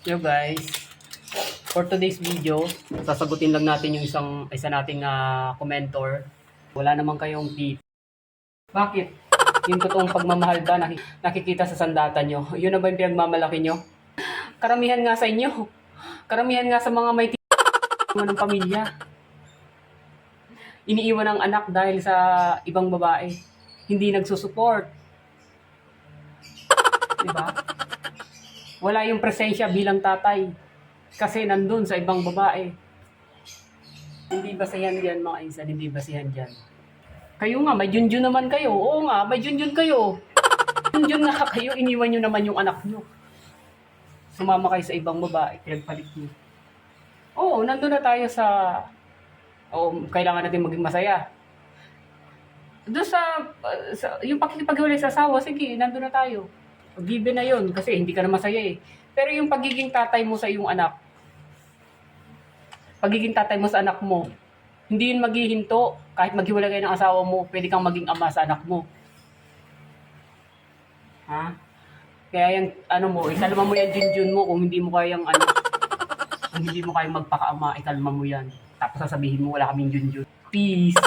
Yo guys, for today's video, sasagutin lang natin yung isa nating commentor. Wala naman kayong tip. Bakit? Yung totoong pagmamahal ba nakikita sa sandata nyo? Yun na ba yung pinagmamalaki nyo? Karamihan nga sa inyo. Karamihan nga sa mga may ng pamilya. Iniiwan ang anak dahil sa ibang babae. Hindi nagsusupport. Diba? Wala yung presensya bilang tatay. Kasi nandun sa ibang babae. Hindi basihan yan mga insan, hindi basihan dyan. Kayo nga, may junjun naman kayo. Oo nga, may junjun kayo. Junjun nga kayo, iniwan nyo naman yung anak nyo. Sumama kayo sa ibang babae, pinagpalit nyo. Oo, nandun na tayo sa... Oo, kailangan natin maging masaya. Doon yung pakikipaghiwalay sa asawa, sige, nandun na tayo. Given na yun, kasi hindi ka na masaya eh. Pero yung pagiging tatay mo sa iyong anak, pagiging tatay mo sa anak mo, hindi yun maghihinto. Kahit maghiwalay kayo ng asawa mo, pwede kang maging ama sa anak mo. Ha? Kaya yung, ikalma mo yan junjun mo kung hindi mo kayang, kung hindi mo kayang magpakaama, ikalma mo yan. Tapos sasabihin mo, wala kaming junjun. Peace!